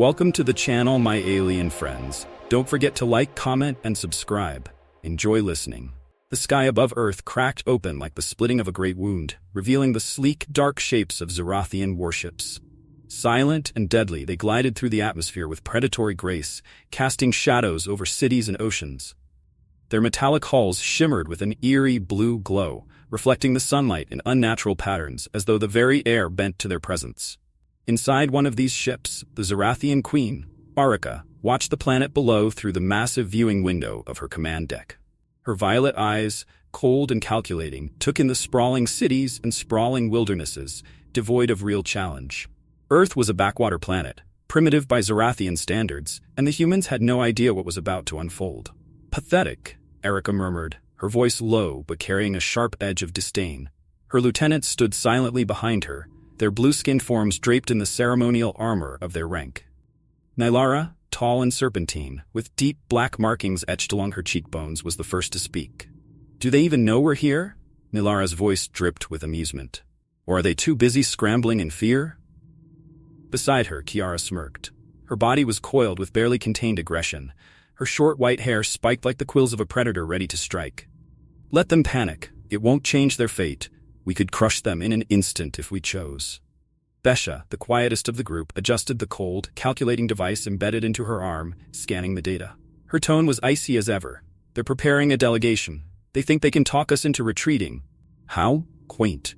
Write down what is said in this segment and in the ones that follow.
Welcome to the channel, my alien friends. Don't forget to like, comment, and subscribe. Enjoy listening. The sky above Earth cracked open like the splitting of a great wound, revealing the sleek, dark shapes of Zarthan warships. Silent and deadly, they glided through the atmosphere with predatory grace, casting shadows over cities and oceans. Their metallic hulls shimmered with an eerie blue glow, reflecting the sunlight in unnatural patterns as though the very air bent to their presence. Inside one of these ships, the Zarthanian queen, Arica, watched the planet below through the massive viewing window of her command deck. Her violet eyes, cold and calculating, took in the sprawling cities and sprawling wildernesses, devoid of real challenge. Earth was a backwater planet, primitive by Zarthanian standards, and the humans had no idea what was about to unfold. Pathetic, Arica murmured, her voice low but carrying a sharp edge of disdain. Her lieutenants stood silently behind her, their blue-skinned forms draped in the ceremonial armor of their rank. Nylara, tall and serpentine, with deep black markings etched along her cheekbones, was the first to speak. "Do they even know we're here?" Nylara's voice dripped with amusement. "Or are they too busy scrambling in fear?" Beside her, Kiara smirked. Her body was coiled with barely contained aggression, her short white hair spiked like the quills of a predator ready to strike. "Let them panic. It won't change their fate. We could crush them in an instant if we chose." Besha, the quietest of the group, adjusted the cold, calculating device embedded into her arm, scanning the data. Her tone was icy as ever. "They're preparing a delegation. They think they can talk us into retreating." "How? Quaint."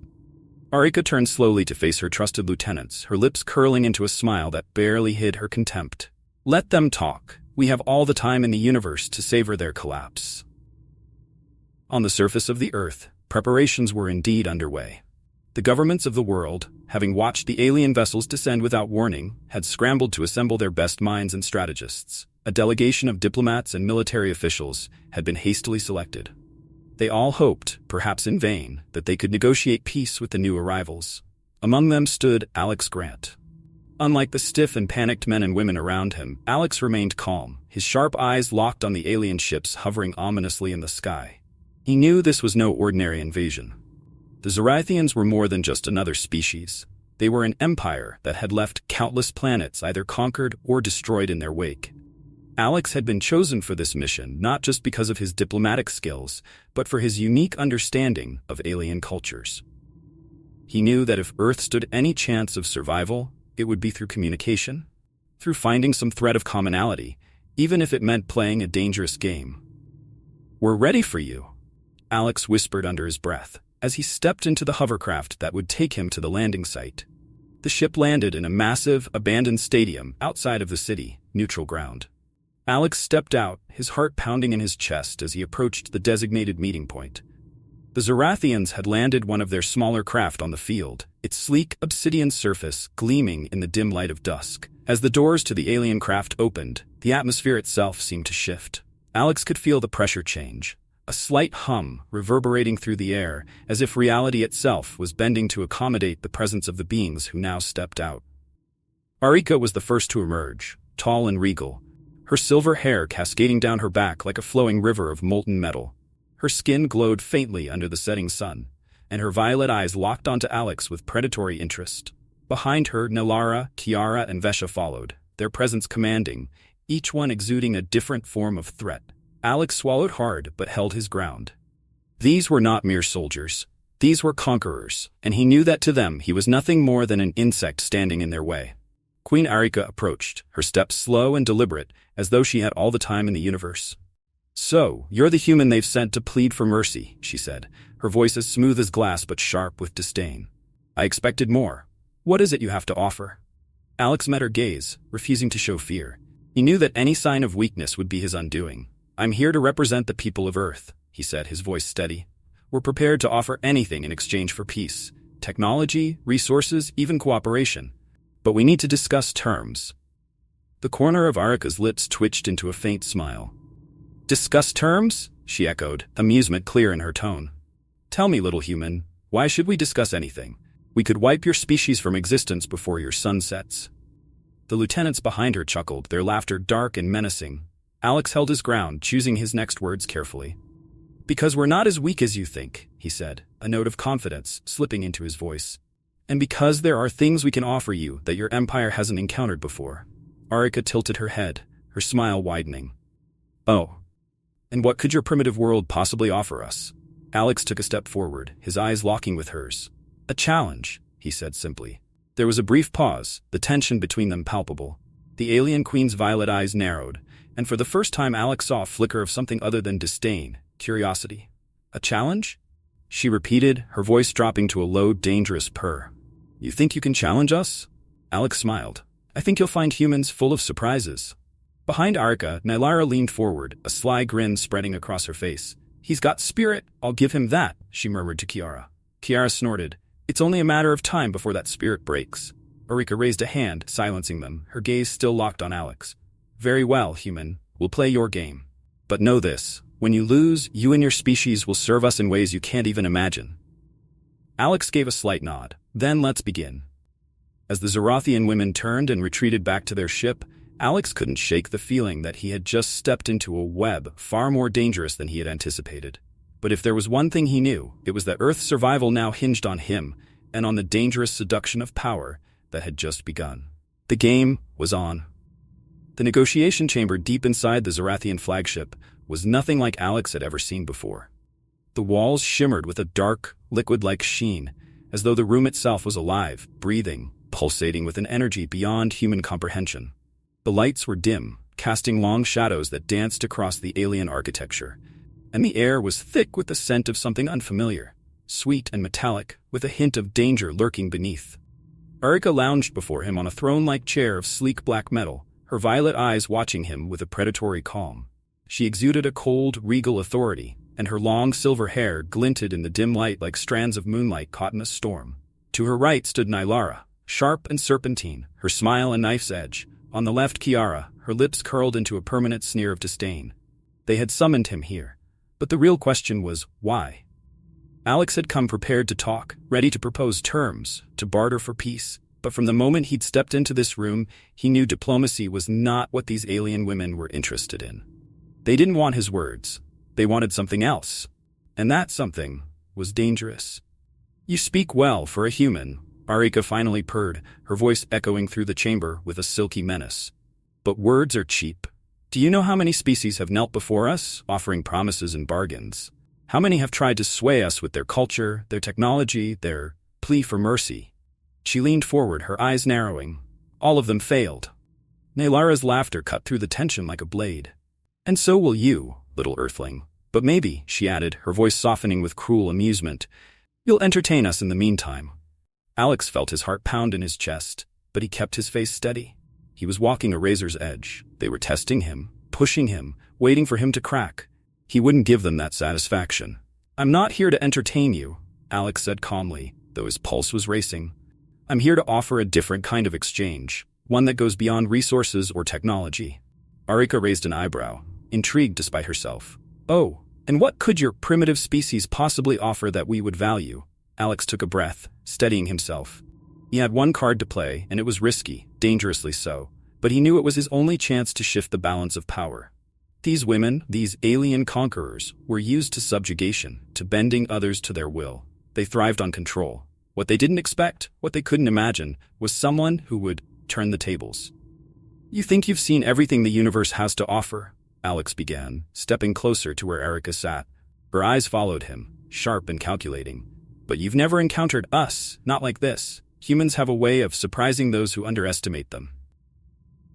Arica turned slowly to face her trusted lieutenants, her lips curling into a smile that barely hid her contempt. "Let them talk. We have all the time in the universe to savor their collapse." On the surface of the Earth, preparations were indeed underway. The governments of the world, having watched the alien vessels descend without warning, had scrambled to assemble their best minds and strategists. A delegation of diplomats and military officials had been hastily selected. They all hoped, perhaps in vain, that they could negotiate peace with the new arrivals. Among them stood Alex Grant. Unlike the stiff and panicked men and women around him, Alex remained calm, his sharp eyes locked on the alien ships hovering ominously in the sky. He knew this was no ordinary invasion. The Zarthans were more than just another species. They were an empire that had left countless planets either conquered or destroyed in their wake. Alex had been chosen for this mission not just because of his diplomatic skills, but for his unique understanding of alien cultures. He knew that if Earth stood any chance of survival, it would be through communication, through finding some thread of commonality, even if it meant playing a dangerous game. "We're ready for you," Alex whispered under his breath, as he stepped into the hovercraft that would take him to the landing site. The ship landed in a massive, abandoned stadium outside of the city, neutral ground. Alex stepped out, his heart pounding in his chest as he approached the designated meeting point. The Zarthans had landed one of their smaller craft on the field, its sleek, obsidian surface gleaming in the dim light of dusk. As the doors to the alien craft opened, the atmosphere itself seemed to shift. Alex could feel the pressure change. A slight hum reverberating through the air, as if reality itself was bending to accommodate the presence of the beings who now stepped out. Arica was the first to emerge, tall and regal, her silver hair cascading down her back like a flowing river of molten metal. Her skin glowed faintly under the setting sun, and her violet eyes locked onto Alex with predatory interest. Behind her, Nylara, Kiara, and Vesha followed, their presence commanding, each one exuding a different form of threat. Alex swallowed hard but held his ground. These were not mere soldiers. These were conquerors, and he knew that to them he was nothing more than an insect standing in their way. Queen Arica approached, her steps slow and deliberate, as though she had all the time in the universe. "So, you're the human they've sent to plead for mercy," she said, her voice as smooth as glass but sharp with disdain. "I expected more. What is it you have to offer?" Alex met her gaze, refusing to show fear. He knew that any sign of weakness would be his undoing. "I'm here to represent the people of Earth," he said, his voice steady. "We're prepared to offer anything in exchange for peace. Technology, resources, even cooperation. But we need to discuss terms." The corner of Arica's lips twitched into a faint smile. "Discuss terms?" she echoed, amusement clear in her tone. "Tell me, little human, why should we discuss anything? We could wipe your species from existence before your sun sets." The lieutenants behind her chuckled, their laughter dark and menacing. Alex held his ground, choosing his next words carefully. "Because we're not as weak as you think," he said, a note of confidence slipping into his voice. "And because there are things we can offer you that your empire hasn't encountered before." Arica tilted her head, her smile widening. Oh. And what could your primitive world possibly offer us? Alex took a step forward, his eyes locking with hers. A challenge, he said simply. There was a brief pause, the tension between them palpable. The alien queen's violet eyes narrowed, and for the first time Alex saw a flicker of something other than disdain, curiosity. A challenge? She repeated, her voice dropping to a low, dangerous purr. You think you can challenge us? Alex smiled. I think you'll find humans full of surprises. Behind Arica, Nylara leaned forward, a sly grin spreading across her face. He's got spirit, I'll give him that, she murmured to Kiara. Kiara snorted. It's only a matter of time before that spirit breaks. Arica raised a hand, silencing them, her gaze still locked on Alex. Very well, human. We'll play your game. But know this. When you lose, you and your species will serve us in ways you can't even imagine. Alex gave a slight nod. Then let's begin. As the Zarthan women turned and retreated back to their ship, Alex couldn't shake the feeling that he had just stepped into a web far more dangerous than he had anticipated. But if there was one thing he knew, it was that Earth's survival now hinged on him and on the dangerous seduction of power that had just begun. The game was on. The negotiation chamber deep inside the Zarthans flagship was nothing like Alex had ever seen before. The walls shimmered with a dark, liquid-like sheen, as though the room itself was alive, breathing, pulsating with an energy beyond human comprehension. The lights were dim, casting long shadows that danced across the alien architecture, and the air was thick with the scent of something unfamiliar, sweet and metallic, with a hint of danger lurking beneath. Arica lounged before him on a throne-like chair of sleek black metal, her violet eyes watching him with a predatory calm. She exuded a cold, regal authority, and her long silver hair glinted in the dim light like strands of moonlight caught in a storm. To her right stood Nylara, sharp and serpentine, her smile a knife's edge. On the left, Kiara, her lips curled into a permanent sneer of disdain. They had summoned him here. But the real question was, why? Alex had come prepared to talk, ready to propose terms, to barter for peace. But from the moment he'd stepped into this room, he knew diplomacy was not what these alien women were interested in. They didn't want his words. They wanted something else. And that something was dangerous. You speak well for a human, Arica finally purred, her voice echoing through the chamber with a silky menace. But words are cheap. Do you know how many species have knelt before us, offering promises and bargains? How many have tried to sway us with their culture, their technology, their plea for mercy? She leaned forward, her eyes narrowing. All of them failed. Nylara's laughter cut through the tension like a blade. And so will you, little earthling. But maybe, she added, her voice softening with cruel amusement, you'll entertain us in the meantime. Alex felt his heart pound in his chest, but he kept his face steady. He was walking a razor's edge. They were testing him, pushing him, waiting for him to crack. He wouldn't give them that satisfaction. I'm not here to entertain you, Alex said calmly, though his pulse was racing. I'm here to offer a different kind of exchange, one that goes beyond resources or technology. Arica raised an eyebrow, intrigued despite herself. Oh, and what could your primitive species possibly offer that we would value? Alex took a breath, steadying himself. He had one card to play, and it was risky, dangerously so, but he knew it was his only chance to shift the balance of power. These women, these alien conquerors, were used to subjugation, to bending others to their will. They thrived on control. What they didn't expect, what they couldn't imagine, was someone who would turn the tables. You think you've seen everything the universe has to offer? Alex began, stepping closer to where Arica sat. Her eyes followed him, sharp and calculating. But you've never encountered us, not like this. Humans have a way of surprising those who underestimate them.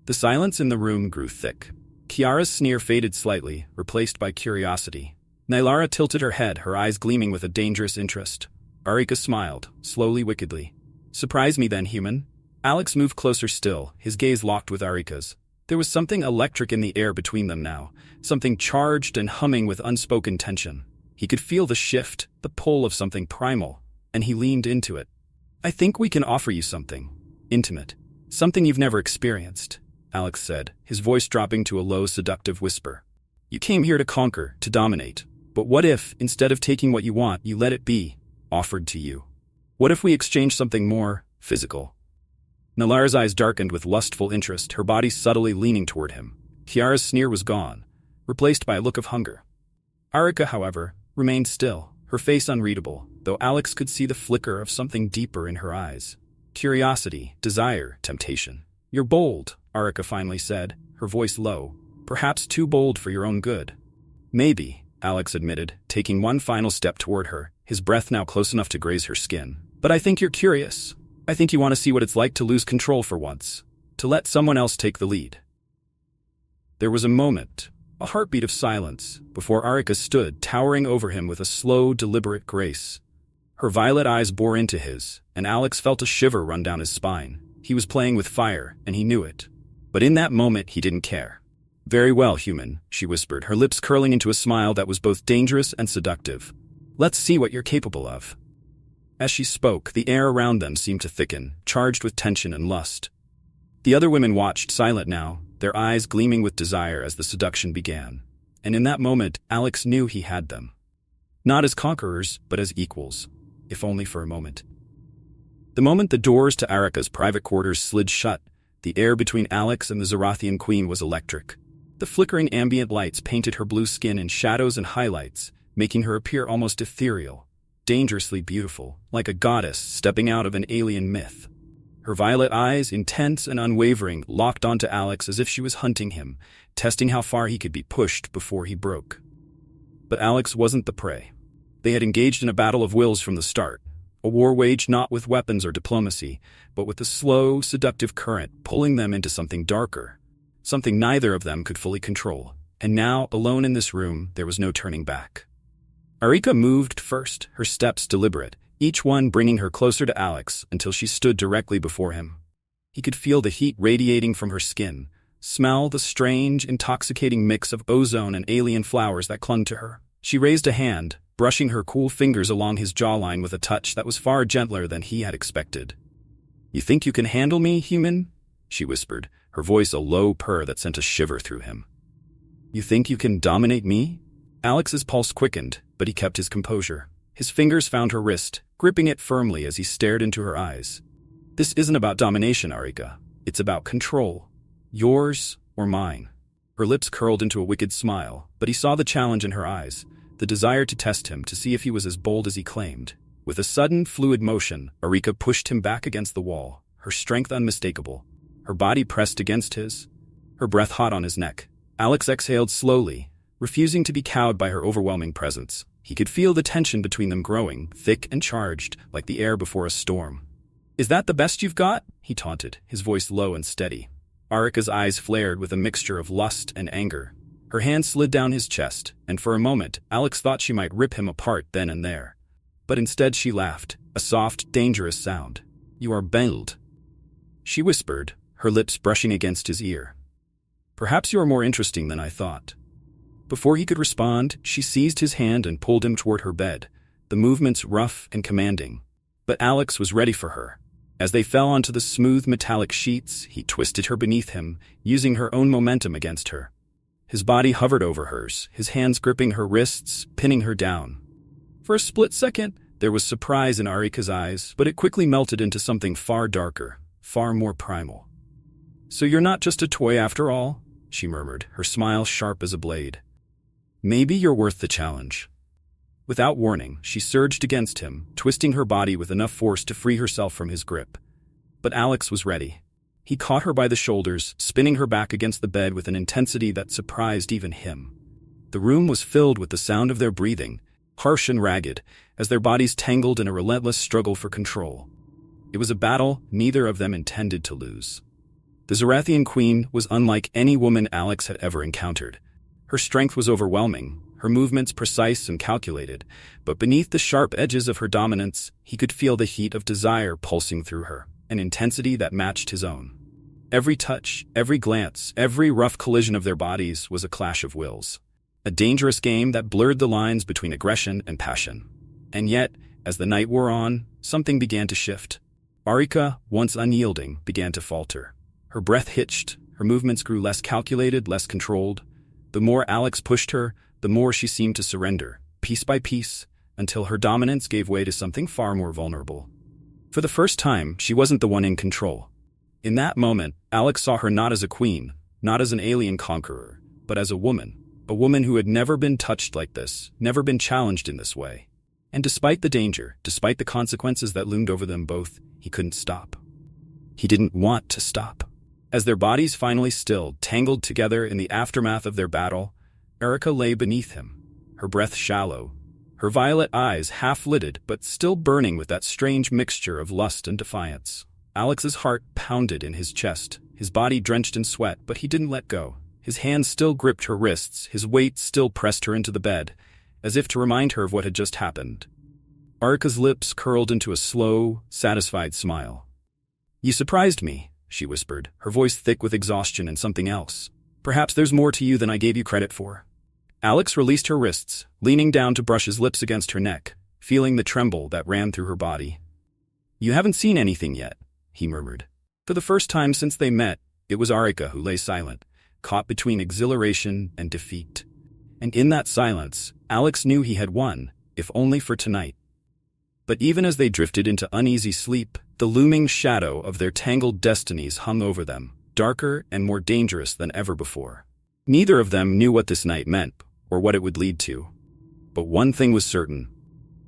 The silence in the room grew thick. Kiara's sneer faded slightly, replaced by curiosity. Nylara tilted her head, her eyes gleaming with a dangerous interest. Arica smiled, slowly, wickedly. Surprise me then, human. Alex moved closer still, his gaze locked with Arica's. There was something electric in the air between them now, something charged and humming with unspoken tension. He could feel the shift, the pull of something primal, and he leaned into it. I think we can offer you something intimate, something you've never experienced, Alex said, his voice dropping to a low, seductive whisper. You came here to conquer, to dominate. But what if, instead of taking what you want, you let it be offered to you? What if we exchange something more physical? Nylara's eyes darkened with lustful interest, her body subtly leaning toward him. Kiara's sneer was gone, replaced by a look of hunger. Arica, however, remained still, her face unreadable, though Alex could see the flicker of something deeper in her eyes. Curiosity, desire, temptation. You're bold, Arica finally said, her voice low. Perhaps too bold for your own good. Maybe, Alex admitted, taking one final step toward her, his breath now close enough to graze her skin. But I think you're curious. I think you want to see what it's like to lose control for once. To let someone else take the lead. There was a moment, a heartbeat of silence, before Arica stood, towering over him with a slow, deliberate grace. Her violet eyes bore into his, and Alex felt a shiver run down his spine. He was playing with fire, and he knew it. But in that moment, he didn't care. Very well, human, she whispered, her lips curling into a smile that was both dangerous and seductive. Let's see what you're capable of. As she spoke, the air around them seemed to thicken, charged with tension and lust. The other women watched, silent now, their eyes gleaming with desire as the seduction began. And in that moment, Alex knew he had them. Not as conquerors, but as equals, if only for a moment. The moment the doors to Arica's private quarters slid shut, the air between Alex and the Zarthan queen was electric. The flickering ambient lights painted her blue skin in shadows and highlights, making her appear almost ethereal, dangerously beautiful, like a goddess stepping out of an alien myth. Her violet eyes, intense and unwavering, locked onto Alex as if she was hunting him, testing how far he could be pushed before he broke. But Alex wasn't the prey. They had engaged in a battle of wills from the start, a war waged not with weapons or diplomacy, but with a slow, seductive current pulling them into something darker, something neither of them could fully control. And now, alone in this room, there was no turning back. Arica moved first, her steps deliberate, each one bringing her closer to Alex until she stood directly before him. He could feel the heat radiating from her skin, smell the strange, intoxicating mix of ozone and alien flowers that clung to her. She raised a hand, brushing her cool fingers along his jawline with a touch that was far gentler than he had expected. "You think you can handle me, human?" she whispered, her voice a low purr that sent a shiver through him. "You think you can dominate me?" Alex's pulse quickened, but he kept his composure. His fingers found her wrist, gripping it firmly as he stared into her eyes. "This isn't about domination, Arica. It's about control. Yours or mine." Her lips curled into a wicked smile, but he saw the challenge in her eyes, the desire to test him, to see if he was as bold as he claimed. With a sudden, fluid motion, Arica pushed him back against the wall, her strength unmistakable. Her body pressed against his, her breath hot on his neck. Alex exhaled slowly, refusing to be cowed by her overwhelming presence. He could feel the tension between them growing, thick and charged, like the air before a storm. "Is that the best you've got?" he taunted, his voice low and steady. Arica's eyes flared with a mixture of lust and anger. Her hand slid down his chest, and for a moment, Alex thought she might rip him apart then and there. But instead she laughed, a soft, dangerous sound. "You are bold," she whispered, her lips brushing against his ear. "Perhaps you are more interesting than I thought." Before he could respond, she seized his hand and pulled him toward her bed, the movements rough and commanding. But Alex was ready for her. As they fell onto the smooth metallic sheets, he twisted her beneath him, using her own momentum against her. His body hovered over hers, his hands gripping her wrists, pinning her down. For a split second, there was surprise in Arica's eyes, but it quickly melted into something far darker, far more primal. "So you're not just a toy after all?" she murmured, her smile sharp as a blade. "Maybe you're worth the challenge." Without warning, she surged against him, twisting her body with enough force to free herself from his grip. But Alex was ready. He caught her by the shoulders, spinning her back against the bed with an intensity that surprised even him. The room was filled with the sound of their breathing, harsh and ragged, as their bodies tangled in a relentless struggle for control. It was a battle neither of them intended to lose. The Zarthan queen was unlike any woman Alex had ever encountered. Her strength was overwhelming, her movements precise and calculated, but beneath the sharp edges of her dominance, he could feel the heat of desire pulsing through her, an intensity that matched his own. Every touch, every glance, every rough collision of their bodies was a clash of wills. A dangerous game that blurred the lines between aggression and passion. And yet, as the night wore on, something began to shift. Arica, once unyielding, began to falter. Her breath hitched, her movements grew less calculated, less controlled. The more Alex pushed her, the more she seemed to surrender, piece by piece, until her dominance gave way to something far more vulnerable. For the first time, she wasn't the one in control. In that moment, Alex saw her not as a queen, not as an alien conqueror, but as a woman who had never been touched like this, never been challenged in this way. And despite the danger, despite the consequences that loomed over them both, he couldn't stop. He didn't want to stop. As their bodies finally stilled, tangled together in the aftermath of their battle, Arica lay beneath him, her breath shallow, her violet eyes half-lidded but still burning with that strange mixture of lust and defiance. Alex's heart pounded in his chest, his body drenched in sweat, but he didn't let go. His hands still gripped her wrists, his weight still pressed her into the bed, as if to remind her of what had just happened. Arica's lips curled into a slow, satisfied smile. "You surprised me," she whispered, her voice thick with exhaustion and something else. "Perhaps there's more to you than I gave you credit for." Alex released her wrists, leaning down to brush his lips against her neck, feeling the tremble that ran through her body. "You haven't seen anything yet," he murmured. For the first time since they met, it was Arica who lay silent, caught between exhilaration and defeat. And in that silence, Alex knew he had won, if only for tonight. But even as they drifted into uneasy sleep, the looming shadow of their tangled destinies hung over them, darker and more dangerous than ever before. Neither of them knew what this night meant, or what it would lead to. But one thing was certain.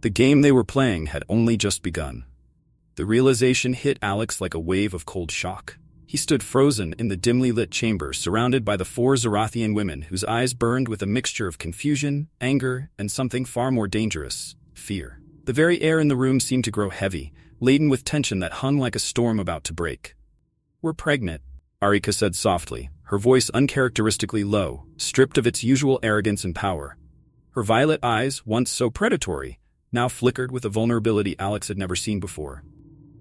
The game they were playing had only just begun. The realization hit Alex like a wave of cold shock. He stood frozen in the dimly lit chamber, surrounded by the 4 Zarthian women whose eyes burned with a mixture of confusion, anger, and something far more dangerous, fear. The very air in the room seemed to grow heavy, laden with tension that hung like a storm about to break. "We're pregnant," Arica said softly, her voice uncharacteristically low, stripped of its usual arrogance and power. Her violet eyes, once so predatory, now flickered with a vulnerability Alex had never seen before.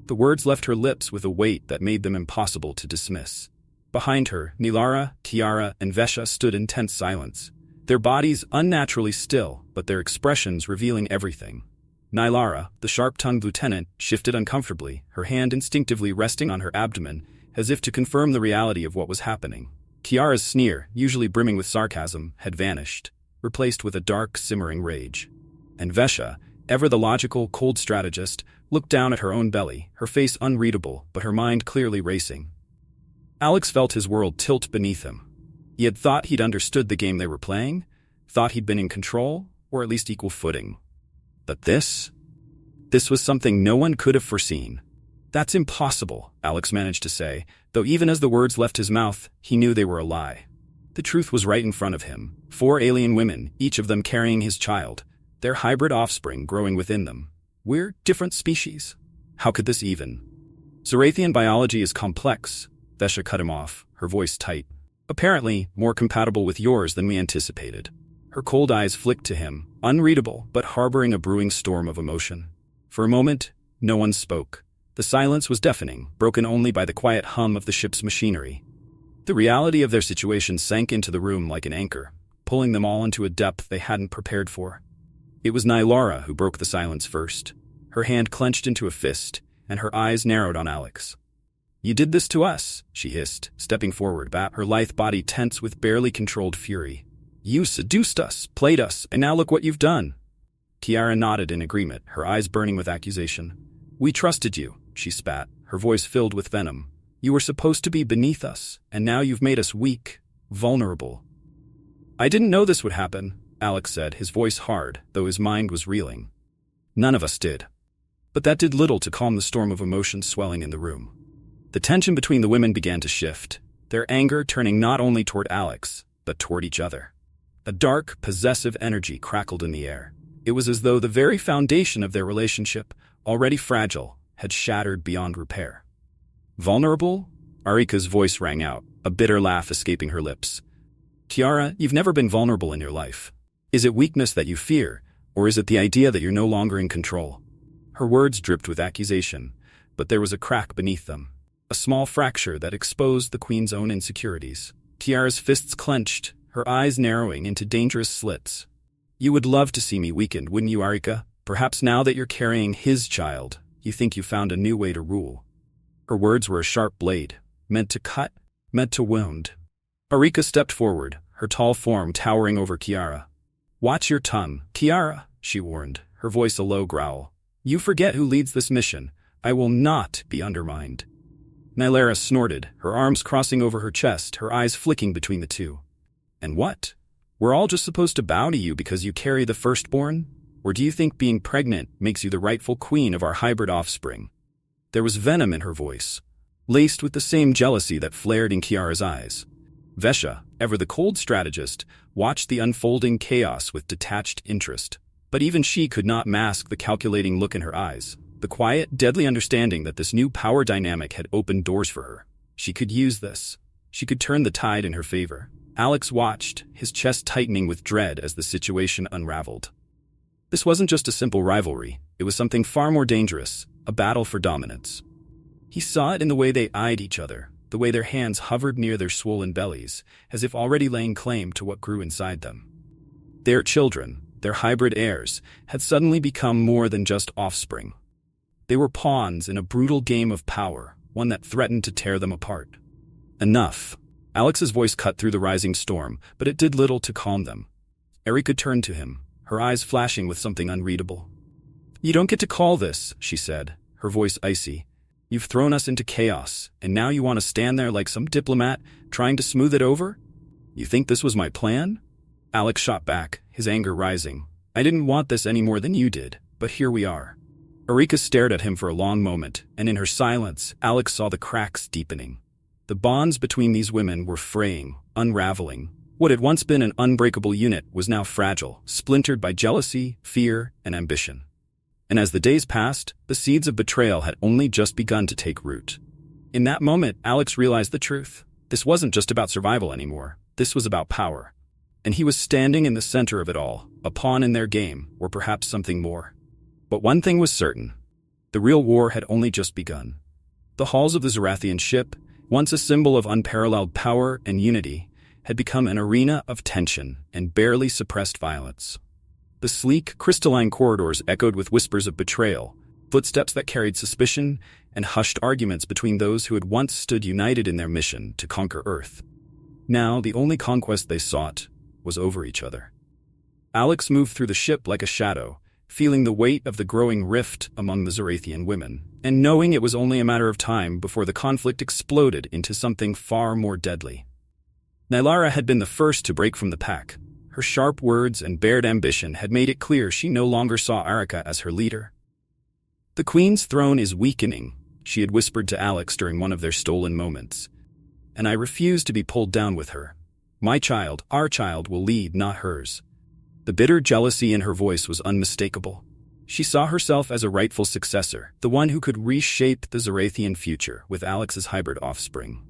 The words left her lips with a weight that made them impossible to dismiss. Behind her, Nilara, Kiara, and Vesha stood in tense silence, their bodies unnaturally still, but their expressions revealing everything. Nilara, the sharp-tongued lieutenant, shifted uncomfortably, her hand instinctively resting on her abdomen, as if to confirm the reality of what was happening. Kiara's sneer, usually brimming with sarcasm, had vanished, replaced with a dark, simmering rage. And Vesha, ever the logical, cold strategist, looked down at her own belly, her face unreadable, but her mind clearly racing. Alex felt his world tilt beneath him. He had thought he'd understood the game they were playing, thought he'd been in control, or at least equal footing. But this was something no one could have foreseen. "That's impossible," Alex managed to say, though even as the words left his mouth, he knew they were a lie. The truth was right in front of him. 4 alien women, each of them carrying his child, their hybrid offspring growing within them. "We're different species. How could this even?" "Zarthian biology is complex," Vesha cut him off, her voice tight. "Apparently, more compatible with yours than we anticipated." Her cold eyes flicked to him, unreadable but harboring a brewing storm of emotion. For a moment, no one spoke. The silence was deafening, broken only by the quiet hum of the ship's machinery. The reality of their situation sank into the room like an anchor, pulling them all into a depth they hadn't prepared for. It was Nilara who broke the silence first. Her hand clenched into a fist, and her eyes narrowed on Alex. "You did this to us," she hissed, stepping forward, her lithe body tense with barely controlled fury. "You seduced us, played us, and now look what you've done." Kiara nodded in agreement, her eyes burning with accusation. "We trusted you," she spat, her voice filled with venom. "You were supposed to be beneath us, and now you've made us weak, vulnerable." "I didn't know this would happen," Alex said, his voice hard, though his mind was reeling. "None of us did." But that did little to calm the storm of emotion swelling in the room. The tension between the women began to shift, their anger turning not only toward Alex, but toward each other. A dark, possessive energy crackled in the air. It was as though the very foundation of their relationship, already fragile, had shattered beyond repair. "Vulnerable?" Arica's voice rang out, a bitter laugh escaping her lips. "Kiara, you've never been vulnerable in your life. Is it weakness that you fear, or is it the idea that you're no longer in control?" Her words dripped with accusation, but there was a crack beneath them, a small fracture that exposed the Queen's own insecurities. Kiara's fists clenched, her eyes narrowing into dangerous slits. "You would love to see me weakened, wouldn't you, Arica? Perhaps now that you're carrying his child, you think you found a new way to rule." Her words were a sharp blade, meant to cut, meant to wound. Arica stepped forward, her tall form towering over Kiara. "Watch your tongue, Kiara," she warned, her voice a low growl. "You forget who leads this mission. I will not be undermined." Nilara snorted, her arms crossing over her chest, her eyes flicking between the two. "And what? We're all just supposed to bow to you because you carry the firstborn? Or do you think being pregnant makes you the rightful queen of our hybrid offspring?" There was venom in her voice. laced with the same jealousy that flared in Kiara's eyes. Vesha, ever the cold strategist, watched the unfolding chaos with detached interest. But even she could not mask the calculating look in her eyes, the quiet, deadly understanding that this new power dynamic had opened doors for her. She could use this. She could turn the tide in her favor. Alex watched, his chest tightening with dread as the situation unraveled. This wasn't just a simple rivalry. It was something far more dangerous, a battle for dominance. He saw it in the way they eyed each other, the way their hands hovered near their swollen bellies, as if already laying claim to what grew inside them. Their children, their hybrid heirs, had suddenly become more than just offspring. They were pawns in a brutal game of power, one that threatened to tear them apart. Enough. Alex's voice cut through the rising storm, but it did little to calm them. Arica turned to him, her eyes flashing with something unreadable. "You don't get to call this," she said, her voice icy. "You've thrown us into chaos, and now you want to stand there like some diplomat, trying to smooth it over? You think this was my plan?" Alex shot back, his anger rising. "I didn't want this any more than you did, but here we are." Arica stared at him for a long moment, and in her silence, Alex saw the cracks deepening. The bonds between these women were fraying, unraveling. What had once been an unbreakable unit was now fragile, splintered by jealousy, fear, and ambition. And as the days passed, the seeds of betrayal had only just begun to take root. In that moment, Alex realized the truth. This wasn't just about survival anymore. This was about power. And he was standing in the center of it all, a pawn in their game, or perhaps something more. But one thing was certain. The real war had only just begun. The halls of the Zarthan ship, once a symbol of unparalleled power and unity, had become an arena of tension and barely suppressed violence. The sleek, crystalline corridors echoed with whispers of betrayal, footsteps that carried suspicion, and hushed arguments between those who had once stood united in their mission to conquer Earth. Now, the only conquest they sought was over each other. Alex moved through the ship like a shadow, feeling the weight of the growing rift among the Zarthan women, and knowing it was only a matter of time before the conflict exploded into something far more deadly. Nylara had been the first to break from the pack. Her sharp words and bared ambition had made it clear she no longer saw Arica as her leader. "The Queen's throne is weakening," she had whispered to Alex during one of their stolen moments. "And I refuse to be pulled down with her. My child, our child, will lead, not hers." The bitter jealousy in her voice was unmistakable. She saw herself as a rightful successor, the one who could reshape the Zarthan future with Alex's hybrid offspring.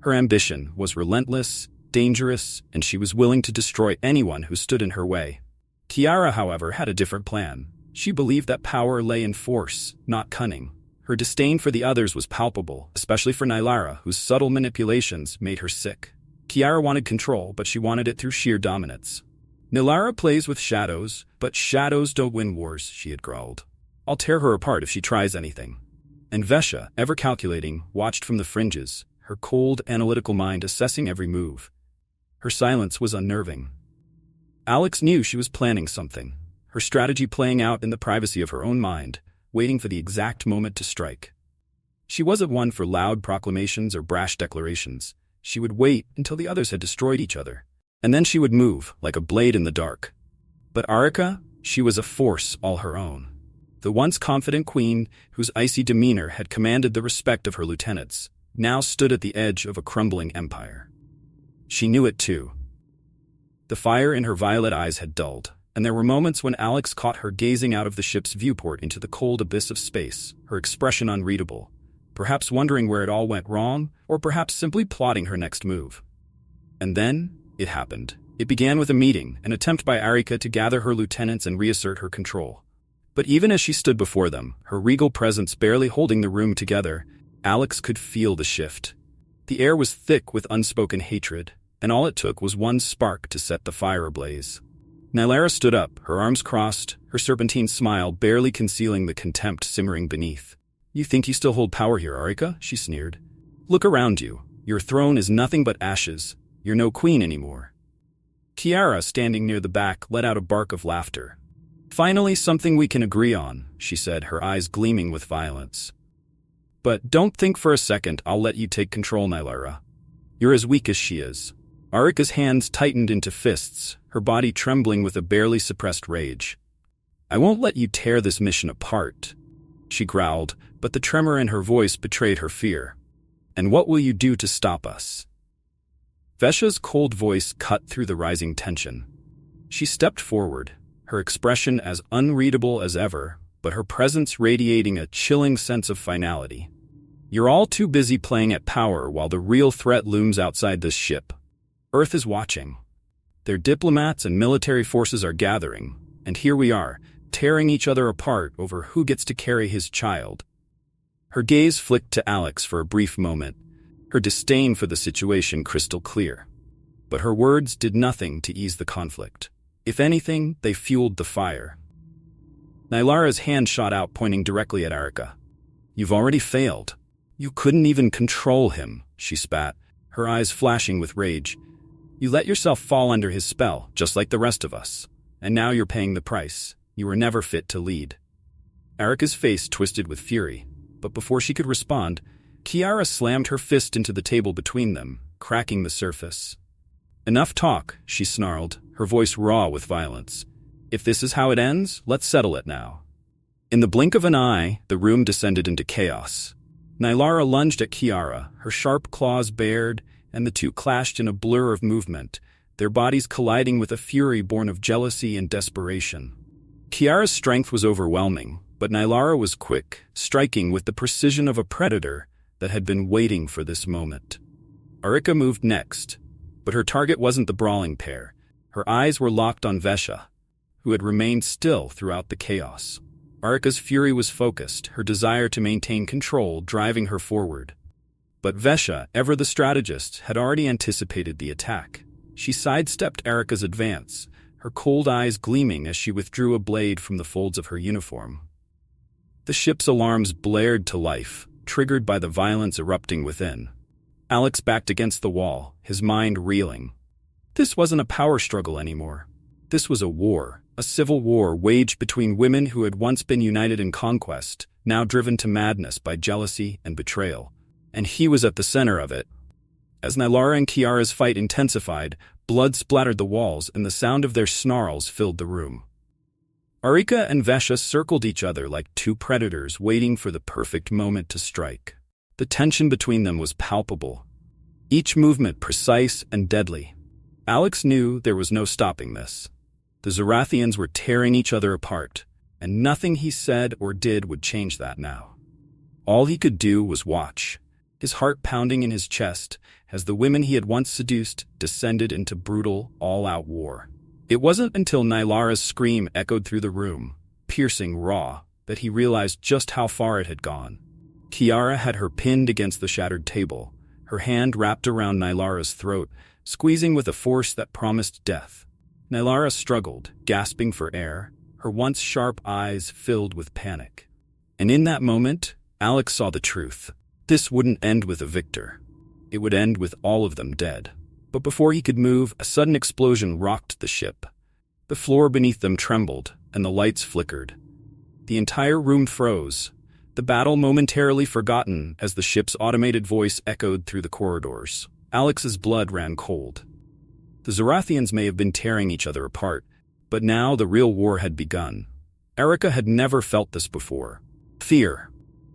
Her ambition was relentless, dangerous, and she was willing to destroy anyone who stood in her way. Kiara, however, had a different plan. She believed that power lay in force, not cunning. Her disdain for the others was palpable, especially for Nylara, whose subtle manipulations made her sick. Kiara wanted control, but she wanted it through sheer dominance. "Nylara plays with shadows, but shadows don't win wars," she had growled. "I'll tear her apart if she tries anything." And Vesha, ever calculating, watched from the fringes, her cold, analytical mind assessing every move. Her silence was unnerving. Alex knew she was planning something, her strategy playing out in the privacy of her own mind, waiting for the exact moment to strike. She wasn't one for loud proclamations or brash declarations. She would wait until the others had destroyed each other, and then she would move, like a blade in the dark. But Arica, she was a force all her own. The once confident queen, whose icy demeanor had commanded the respect of her lieutenants, now stood at the edge of a crumbling empire. She knew it too. The fire in her violet eyes had dulled, and there were moments when Alex caught her gazing out of the ship's viewport into the cold abyss of space, her expression unreadable, perhaps wondering where it all went wrong, or perhaps simply plotting her next move. And then, it happened. It began with a meeting, an attempt by Arica to gather her lieutenants and reassert her control. But even as she stood before them, her regal presence barely holding the room together, Alex could feel the shift. The air was thick with unspoken hatred, and all it took was one spark to set the fire ablaze. Nylara stood up, her arms crossed, her serpentine smile barely concealing the contempt simmering beneath. "You think you still hold power here, Arica?" she sneered. "Look around you. Your throne is nothing but ashes. You're no queen anymore." Kiara, standing near the back, let out a bark of laughter. "Finally something we can agree on," she said, her eyes gleaming with violence. "But don't think for a second I'll let you take control, Nylara. You're as weak as she is." Arica's hands tightened into fists, her body trembling with a barely suppressed rage. "I won't let you tear this mission apart," she growled, but the tremor in her voice betrayed her fear. And what will you do to stop us? Vesha's cold voice cut through the rising tension. She stepped forward, her expression as unreadable as ever, but her presence radiating a chilling sense of finality. You're all too busy playing at power while the real threat looms outside this ship. Earth is watching. Their diplomats and military forces are gathering, and here we are, tearing each other apart over who gets to carry his child. Her gaze flicked to Alex for a brief moment, her disdain for the situation crystal clear. But her words did nothing to ease the conflict. If anything, they fueled the fire. Nylara's hand shot out, pointing directly at Arica. You've already failed. You couldn't even control him, she spat, her eyes flashing with rage. You let yourself fall under his spell, just like the rest of us. And now you're paying the price. You were never fit to lead. Arica's face twisted with fury, but before she could respond, Kiara slammed her fist into the table between them, cracking the surface. Enough talk, she snarled, her voice raw with violence. If this is how it ends, let's settle it now. In the blink of an eye, the room descended into chaos. Nylara lunged at Kiara, her sharp claws bared, and the two clashed in a blur of movement, their bodies colliding with a fury born of jealousy and desperation. Kiara's strength was overwhelming, but Nylara was quick, striking with the precision of a predator that had been waiting for this moment. Arica moved next, but her target wasn't the brawling pair. Her eyes were locked on Vesha, who had remained still throughout the chaos. Arica's fury was focused, her desire to maintain control driving her forward. But Vesha, ever the strategist, had already anticipated the attack. She sidestepped Arica's advance, her cold eyes gleaming as she withdrew a blade from the folds of her uniform. The ship's alarms blared to life, triggered by the violence erupting within. Alex backed against the wall, his mind reeling. This wasn't a power struggle anymore. This was a war, a civil war waged between women who had once been united in conquest, now driven to madness by jealousy and betrayal. And he was at the center of it. As Nylara and Kiara's fight intensified, blood splattered the walls and the sound of their snarls filled the room. Arica and Vesha circled each other like two predators waiting for the perfect moment to strike. The tension between them was palpable, each movement precise and deadly. Alex knew there was no stopping this. The Zarthans were tearing each other apart, and nothing he said or did would change that now. All he could do was watch, his heart pounding in his chest as the women he had once seduced descended into brutal, all-out war. It wasn't until Nylara's scream echoed through the room, piercing raw, that he realized just how far it had gone. Kiara had her pinned against the shattered table, her hand wrapped around Nylara's throat, squeezing with a force that promised death. Nylara struggled, gasping for air, her once sharp eyes filled with panic. And in that moment, Alex saw the truth. This wouldn't end with a victor. It would end with all of them dead. But before he could move, a sudden explosion rocked the ship. The floor beneath them trembled, and the lights flickered. The entire room froze, the battle momentarily forgotten as the ship's automated voice echoed through the corridors. Alex's blood ran cold. The Zarthans may have been tearing each other apart, but now the real war had begun. Arica had never felt this before. Fear.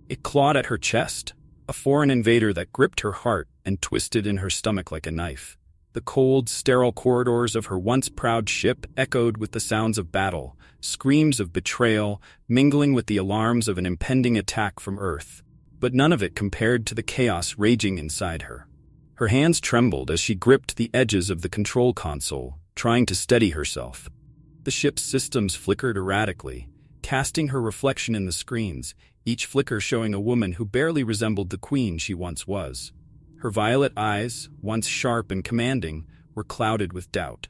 It clawed at her chest, a foreign invader that gripped her heart and twisted in her stomach like a knife. The cold, sterile corridors of her once proud ship echoed with the sounds of battle, screams of betrayal, mingling with the alarms of an impending attack from Earth. But none of it compared to the chaos raging inside her. Her hands trembled as she gripped the edges of the control console, trying to steady herself. The ship's systems flickered erratically, casting her reflection in the screens, each flicker showing a woman who barely resembled the queen she once was. Her violet eyes, once sharp and commanding, were clouded with doubt.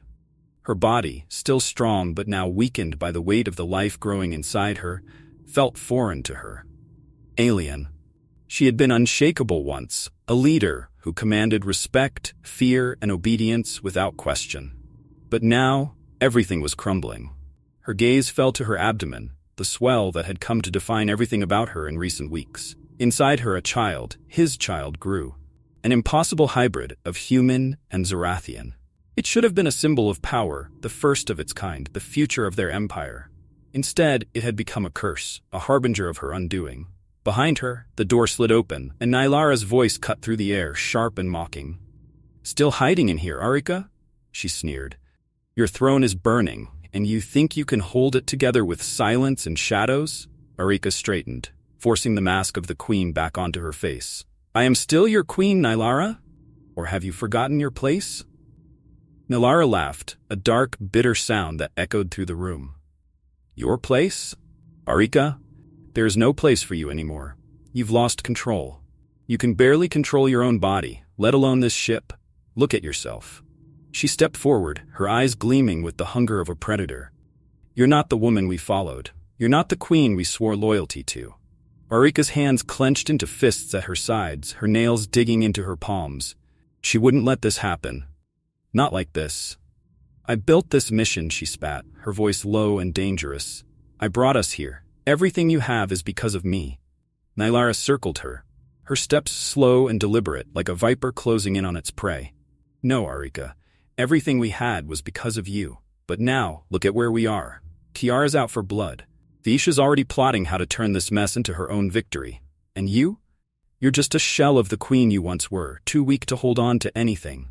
Her body, still strong but now weakened by the weight of the life growing inside her, felt foreign to her. Alien. She had been unshakable once, a leader who commanded respect, fear, and obedience without question. But now, everything was crumbling. Her gaze fell to her abdomen, the swell that had come to define everything about her in recent weeks. Inside her, a child, his child, grew. An impossible hybrid of human and Zarthan. It should have been a symbol of power, the first of its kind, the future of their empire. Instead, it had become a curse, a harbinger of her undoing. Behind her, the door slid open, and Nylara's voice cut through the air, sharp and mocking. "Still hiding in here, Arica?" she sneered. "Your throne is burning, and you think you can hold it together with silence and shadows?" Arica straightened, forcing the mask of the queen back onto her face. "I am still your queen, Nylara? Or have you forgotten your place?" Nylara laughed, a dark, bitter sound that echoed through the room. "Your place? Arica? There is no place for you anymore. You've lost control. You can barely control your own body, let alone this ship. Look at yourself." She stepped forward, her eyes gleaming with the hunger of a predator. "You're not the woman we followed. You're not the queen we swore loyalty to." Arica's hands clenched into fists at her sides, her nails digging into her palms. She wouldn't let this happen. Not like this. "I built this mission," she spat, her voice low and dangerous. "I brought us here. Everything you have is because of me." Nylara circled her, her steps slow and deliberate, like a viper closing in on its prey. "No, Arica. Everything we had was because of you. But now, look at where we are. Kiara's out for blood. Visha's already plotting how to turn this mess into her own victory. And you? You're just a shell of the queen you once were, too weak to hold on to anything."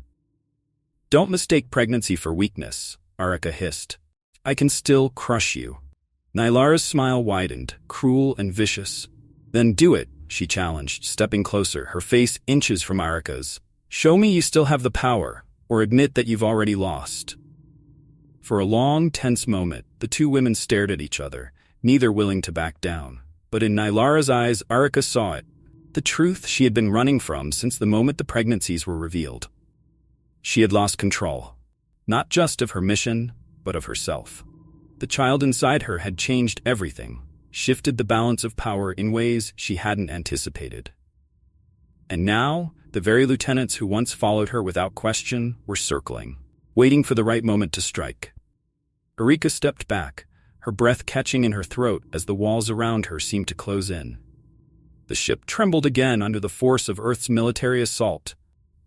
"Don't mistake pregnancy for weakness," Arica hissed. "I can still crush you." Nylara's smile widened, cruel and vicious. "Then do it," she challenged, stepping closer, her face inches from Arica's. "Show me you still have the power, or admit that you've already lost." For a long, tense moment, the two women stared at each other, neither willing to back down. But in Nylara's eyes, Arica saw it, the truth she had been running from since the moment the pregnancies were revealed. She had lost control, not just of her mission, but of herself. The child inside her had changed everything, shifted the balance of power in ways she hadn't anticipated. And now, the very lieutenants who once followed her without question were circling, waiting for the right moment to strike. Arica stepped back, her breath catching in her throat as the walls around her seemed to close in. The ship trembled again under the force of Earth's military assault,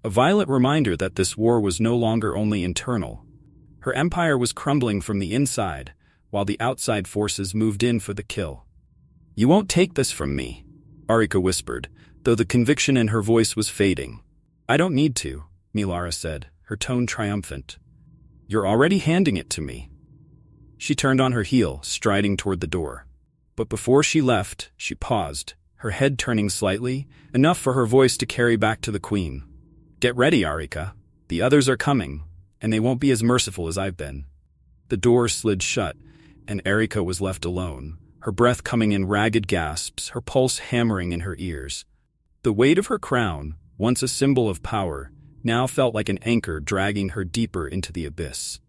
a violent reminder that this war was no longer only internal. Her empire was crumbling from the inside, while the outside forces moved in for the kill. "You won't take this from me," Arica whispered, though the conviction in her voice was fading. "I don't need to," Nylara said, her tone triumphant. "You're already handing it to me." She turned on her heel, striding toward the door. But before she left, she paused, her head turning slightly, enough for her voice to carry back to the queen. "Get ready, Arica. The others are coming, and they won't be as merciful as I've been." The door slid shut, and Arica was left alone, her breath coming in ragged gasps, her pulse hammering in her ears. The weight of her crown, once a symbol of power, now felt like an anchor dragging her deeper into the abyss.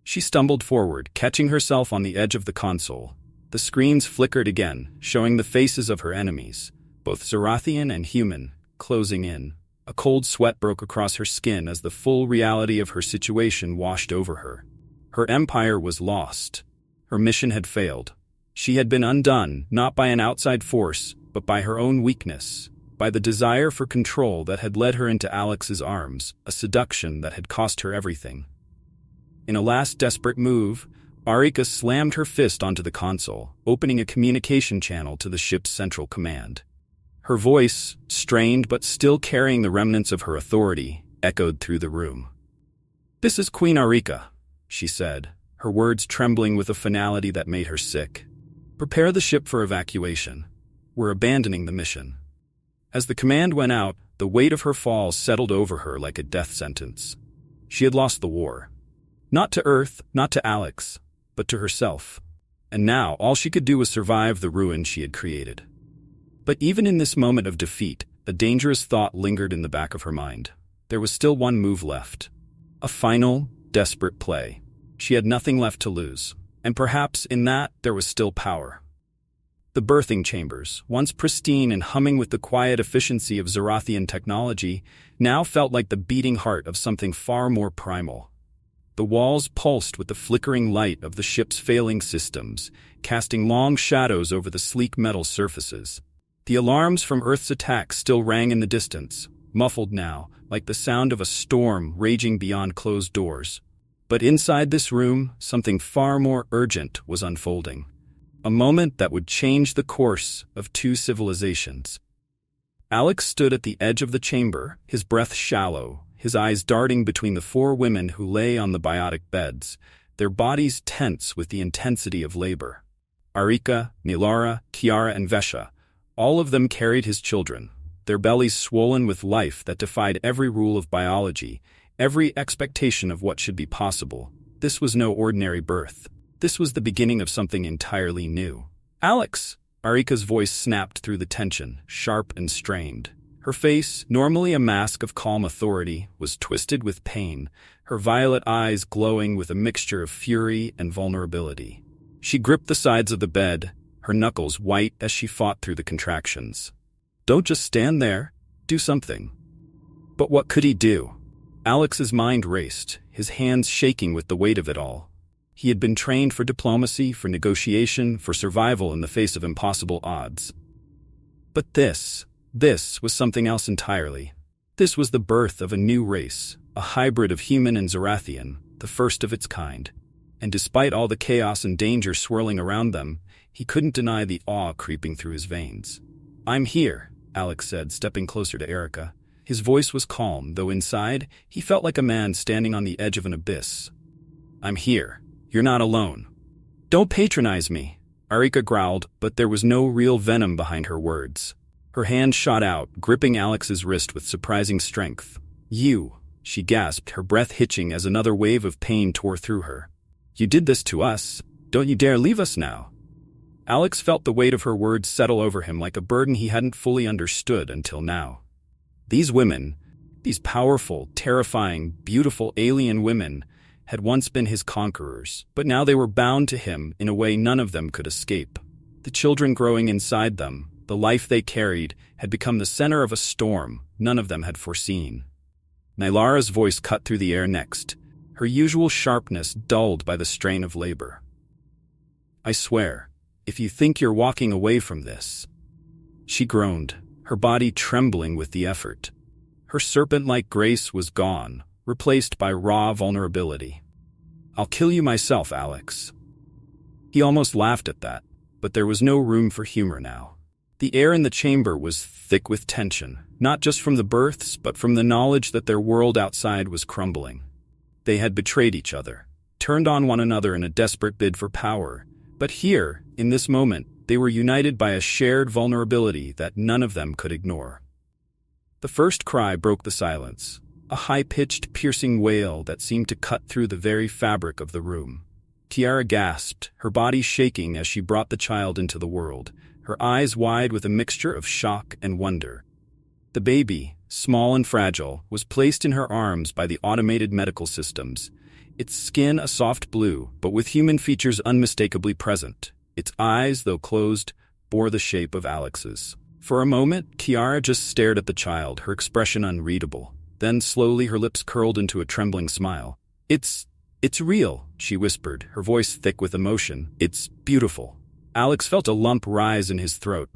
She stumbled forward, catching herself on the edge of the console. The screens flickered again, showing the faces of her enemies, both Zarthian and human, closing in. A cold sweat broke across her skin as the full reality of her situation washed over her. Her empire was lost. Her mission had failed. She had been undone, not by an outside force, but by her own weakness, by the desire for control that had led her into Alex's arms, a seduction that had cost her everything. In a last desperate move, Arica slammed her fist onto the console, opening a communication channel to the ship's central command. Her voice, strained but still carrying the remnants of her authority, echoed through the room. "This is Queen Arica," she said, her words trembling with a finality that made her sick. "Prepare the ship for evacuation. We're abandoning the mission." As the command went out, the weight of her fall settled over her like a death sentence. She had lost the war. Not to Earth, not to Alex, but to herself. And now all she could do was survive the ruin she had created. But even in this moment of defeat, a dangerous thought lingered in the back of her mind. There was still one move left. A final, desperate play. She had nothing left to lose, and perhaps in that there was still power. The birthing chambers, once pristine and humming with the quiet efficiency of Zarthian technology, now felt like the beating heart of something far more primal. The walls pulsed with the flickering light of the ship's failing systems, casting long shadows over the sleek metal surfaces. The alarms from Earth's attack still rang in the distance, muffled now, like the sound of a storm raging beyond closed doors. But inside this room, something far more urgent was unfolding. A moment that would change the course of two civilizations. Alex stood at the edge of the chamber, his breath shallow, his eyes darting between the four women who lay on the biotic beds, their bodies tense with the intensity of labor. Arica, Nilara, Kiara, and Vesha, all of them carried his children, their bellies swollen with life that defied every rule of biology, every expectation of what should be possible. This was no ordinary birth. This was the beginning of something entirely new. "Alex!" Arica's voice snapped through the tension, sharp and strained. Her face, normally a mask of calm authority, was twisted with pain, her violet eyes glowing with a mixture of fury and vulnerability. She gripped the sides of the bed, her knuckles white as she fought through the contractions. "Don't just stand there. Do something." But what could he do? Alex's mind raced, his hands shaking with the weight of it all. He had been trained for diplomacy, for negotiation, for survival in the face of impossible odds. But this was something else entirely. This was the birth of a new race, a hybrid of human and Zarthan, the first of its kind. And despite all the chaos and danger swirling around them, he couldn't deny the awe creeping through his veins. "I'm here," Alex said, stepping closer to Arica. His voice was calm, though inside, he felt like a man standing on the edge of an abyss. "I'm here. You're not alone." "Don't patronize me," Arica growled, but there was no real venom behind her words. Her hand shot out, gripping Alex's wrist with surprising strength. "You," she gasped, her breath hitching as another wave of pain tore through her. "You did this to us. Don't you dare leave us now." Alex felt the weight of her words settle over him like a burden he hadn't fully understood until now. These women, these powerful, terrifying, beautiful alien women, had once been his conquerors, but now they were bound to him in a way none of them could escape. The children growing inside them, the life they carried, had become the center of a storm none of them had foreseen. Nilara's voice cut through the air next, her usual sharpness dulled by the strain of labor. "I swear, if you think you're walking away from this..." She groaned, her body trembling with the effort. Her serpent-like grace was gone, replaced by raw vulnerability. "I'll kill you myself, Alex." He almost laughed at that, but there was no room for humor now. The air in the chamber was thick with tension, not just from the births, but from the knowledge that their world outside was crumbling. They had betrayed each other, turned on one another in a desperate bid for power, but here, in this moment, they were united by a shared vulnerability that none of them could ignore. The first cry broke the silence, a high-pitched, piercing wail that seemed to cut through the very fabric of the room. Kiara gasped, her body shaking as she brought the child into the world, her eyes wide with a mixture of shock and wonder. The baby, small and fragile, was placed in her arms by the automated medical systems, its skin a soft blue, but with human features unmistakably present. Its eyes, though closed, bore the shape of Alex's. For a moment, Kiara just stared at the child, her expression unreadable. Then slowly her lips curled into a trembling smile. It's real," she whispered, her voice thick with emotion. "It's beautiful." Alex felt a lump rise in his throat.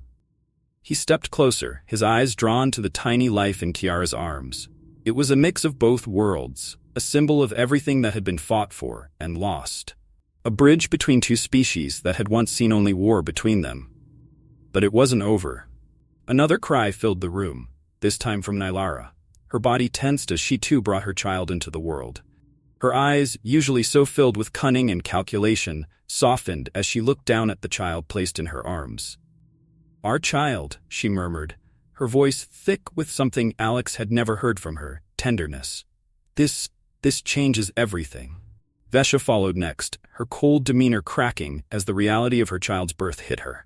He stepped closer, his eyes drawn to the tiny life in Kiara's arms. It was a mix of both worlds, a symbol of everything that had been fought for and lost. A bridge between two species that had once seen only war between them. But it wasn't over. Another cry filled the room, this time from Nilara. Her body tensed as she too brought her child into the world. Her eyes, usually so filled with cunning and calculation, softened as she looked down at the child placed in her arms. "Our child," she murmured, her voice thick with something Alex had never heard from her, tenderness. This changes everything." Vesha followed next, her cold demeanor cracking as the reality of her child's birth hit her.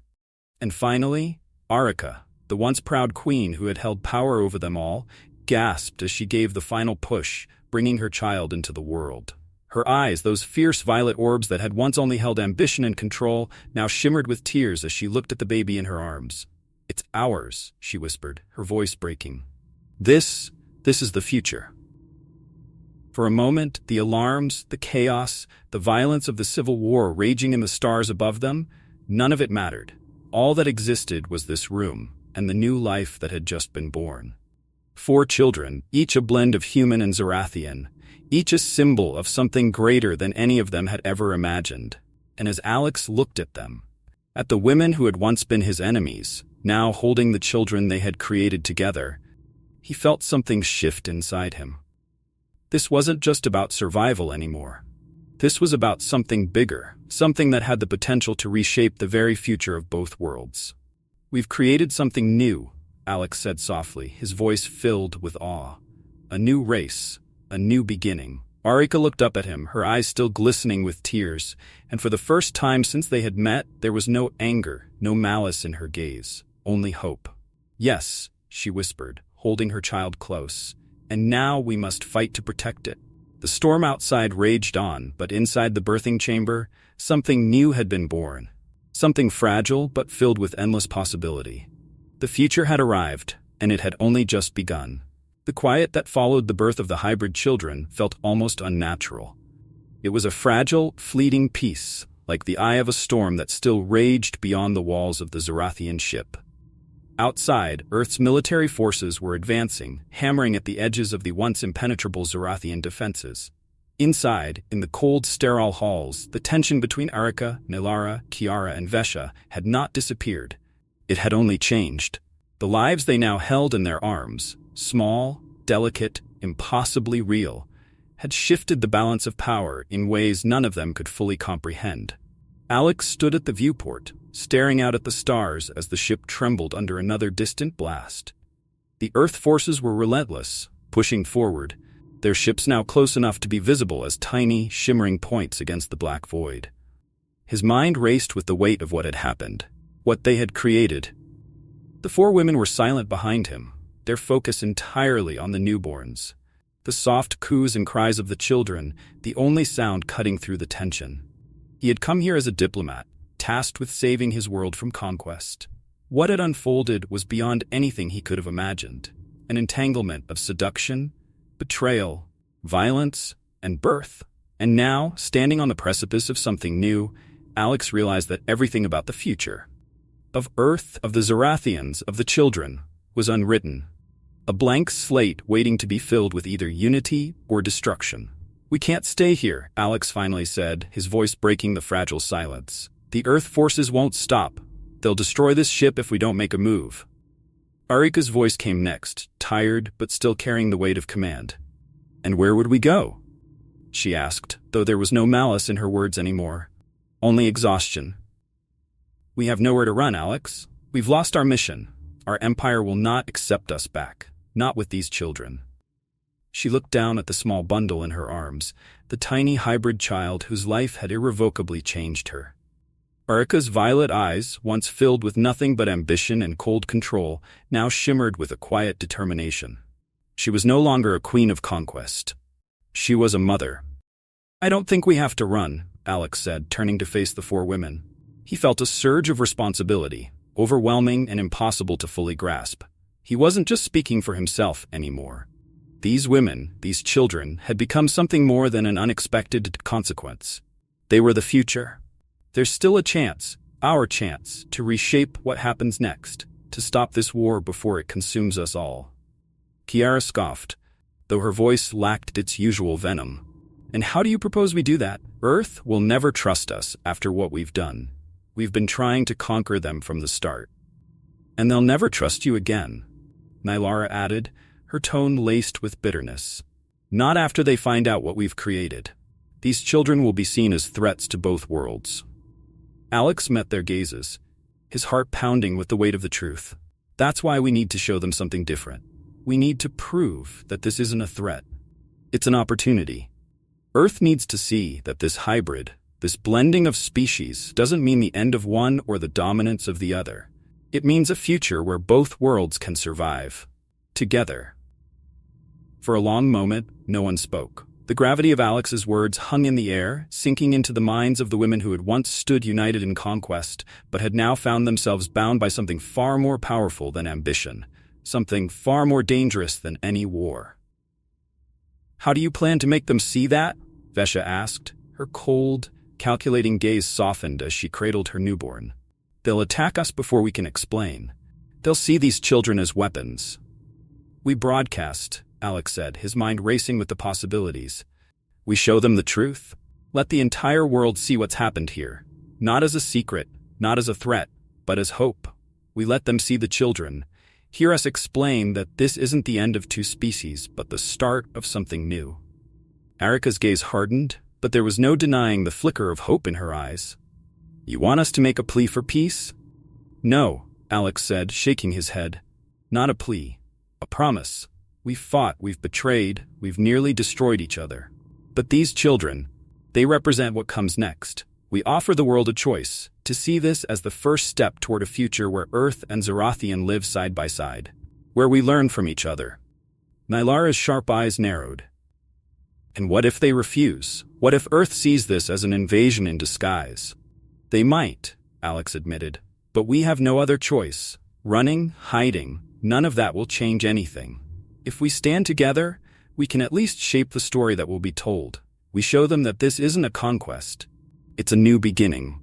And finally, Arica, the once proud queen who had held power over them all, gasped as she gave the final push, bringing her child into the world. Her eyes, those fierce violet orbs that had once only held ambition and control, now shimmered with tears as she looked at the baby in her arms. "It's ours," she whispered, her voice breaking. This is the future." For a moment, the alarms, the chaos, the violence of the civil war raging in the stars above them, none of it mattered. All that existed was this room, and the new life that had just been born. 4 children, each a blend of human and Zarthan, each a symbol of something greater than any of them had ever imagined. And as Alex looked at them, At the women who had once been his enemies, now holding the children they had created together. He felt something shift inside him. This wasn't just about survival anymore. This was about something bigger, something that had the potential to reshape the very future of both worlds. "We've created something new," Alex said softly, his voice filled with awe. "A new race, a new beginning." Arica looked up at him, her eyes still glistening with tears, and for the first time since they had met, there was no anger, no malice in her gaze, only hope. "Yes," she whispered, holding her child close, "and now we must fight to protect it." The storm outside raged on, but inside the birthing chamber, something new had been born. Something fragile but filled with endless possibility. The future had arrived, and it had only just begun. The quiet that followed the birth of the hybrid children felt almost unnatural. It was a fragile, fleeting peace, like the eye of a storm that still raged beyond the walls of the Zarthan ship. Outside, Earth's military forces were advancing, hammering at the edges of the once impenetrable Zarthan defenses. Inside, in the cold, sterile halls, the tension between Arica, Nilara, Kiara, and Vesha had not disappeared. It had only changed. The lives they now held in their arms, small, delicate, impossibly real, had shifted the balance of power in ways none of them could fully comprehend. Alex stood at the viewport, staring out at the stars as the ship trembled under another distant blast. The Earth forces were relentless, pushing forward, their ships now close enough to be visible as tiny, shimmering points against the black void. His mind raced with the weight of what had happened, what they had created. The four women were silent behind him, their focus entirely on the newborns. The soft coos and cries of the children, the only sound cutting through the tension. He had come here as a diplomat, tasked with saving his world from conquest. What had unfolded was beyond anything he could have imagined. An entanglement of seduction, betrayal, violence, and birth. And now, standing on the precipice of something new, Alex realized that everything about the future, of Earth, of the Zarthans, of the children, was unwritten. A blank slate waiting to be filled with either unity or destruction. "We can't stay here," Alex finally said, his voice breaking the fragile silence. "The Earth forces won't stop. They'll destroy this ship if we don't make a move." Arica's voice came next, tired but still carrying the weight of command. "And where would we go?" she asked, though there was no malice in her words anymore. Only exhaustion. "We have nowhere to run, Alex. We've lost our mission. Our empire will not accept us back, not with these children." She looked down at the small bundle in her arms, the tiny hybrid child whose life had irrevocably changed her. Arica's violet eyes, once filled with nothing but ambition and cold control, now shimmered with a quiet determination. She was no longer a queen of conquest. She was a mother. "I don't think we have to run," Alex said, turning to face the four women. He felt a surge of responsibility, overwhelming and impossible to fully grasp. He wasn't just speaking for himself anymore. These women, these children, had become something more than an unexpected consequence. They were the future. There's still a chance, our chance, to reshape what happens next, to stop this war before it consumes us all. Kiara scoffed, though her voice lacked its usual venom. "And how do you propose we do that? Earth will never trust us after what we've done. We've been trying to conquer them from the start. And they'll never trust you again," Nilara added, her tone laced with bitterness. "Not after they find out what we've created. These children will be seen as threats to both worlds." Alex met their gazes, his heart pounding with the weight of the truth. "That's why we need to show them something different. We need to prove that this isn't a threat. It's an opportunity. Earth needs to see that this hybrid, this blending of species, doesn't mean the end of one or the dominance of the other. It means a future where both worlds can survive. Together." For a long moment, no one spoke. The gravity of Alex's words hung in the air, sinking into the minds of the women who had once stood united in conquest, but had now found themselves bound by something far more powerful than ambition, something far more dangerous than any war. "How do you plan to make them see that?" Vesha asked, her cold, calculating gaze softened as she cradled her newborn. "They'll attack us before we can explain. They'll see these children as weapons." "We broadcast," Alex said, his mind racing with the possibilities. "We show them the truth. Let the entire world see what's happened here. Not as a secret, not as a threat, but as hope. We let them see the children, hear us explain that this isn't the end of two species, but the start of something new. Arica's gaze hardened, but there was no denying the flicker of hope in her eyes. You want us to make a plea for peace? No, Alex said, shaking his head. Not a plea. A promise. We've fought, we've betrayed, we've nearly destroyed each other. But these children, they represent what comes next. We offer the world a choice, to see this as the first step toward a future where Earth and Zarthan live side by side, where we learn from each other. Nylara's sharp eyes narrowed. And what if they refuse? What if Earth sees this as an invasion in disguise? They might, Alex admitted, but we have no other choice. Running, hiding, none of that will change anything. If we stand together, we can at least shape the story that will be told. We show them that this isn't a conquest. It's a new beginning.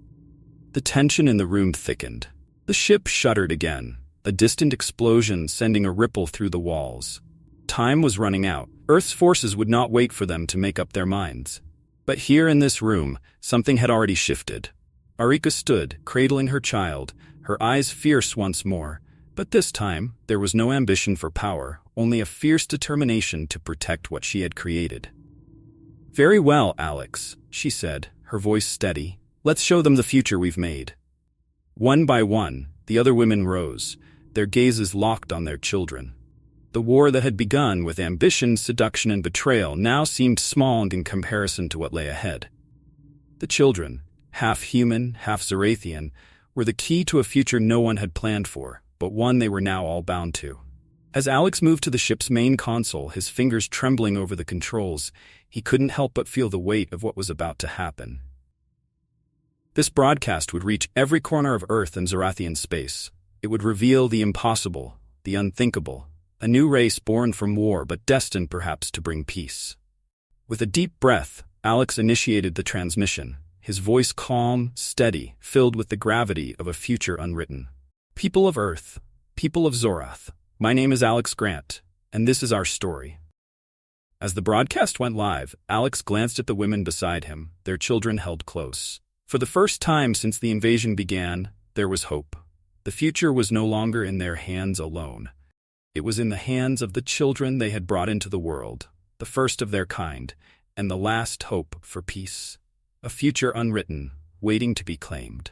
The tension in the room thickened. The ship shuddered again, a distant explosion sending a ripple through the walls. Time was running out. Earth's forces would not wait for them to make up their minds. But here in this room, something had already shifted. Arica stood, cradling her child, her eyes fierce once more. But this time, there was no ambition for power, only a fierce determination to protect what she had created. Very well, Alex, she said, her voice steady. Let's show them the future we've made. One by one, the other women rose, their gazes locked on their children. The war that had begun with ambition, seduction, and betrayal now seemed small in comparison to what lay ahead. The children, half human, half Zarthanian, were the key to a future no one had planned for, but one they were now all bound to. As Alex moved to the ship's main console, his fingers trembling over the controls, he couldn't help but feel the weight of what was about to happen. This broadcast would reach every corner of Earth and Zarthan space. It would reveal the impossible, the unthinkable, a new race born from war but destined perhaps to bring peace. With a deep breath, Alex initiated the transmission, his voice calm, steady, filled with the gravity of a future unwritten. People of Earth, people of Zorath, my name is Alex Grant, and this is our story. As the broadcast went live, Alex glanced at the women beside him, their children held close. For the first time since the invasion began, there was hope. The future was no longer in their hands alone. It was in the hands of the children they had brought into the world, the first of their kind, and the last hope for peace. A future unwritten, waiting to be claimed.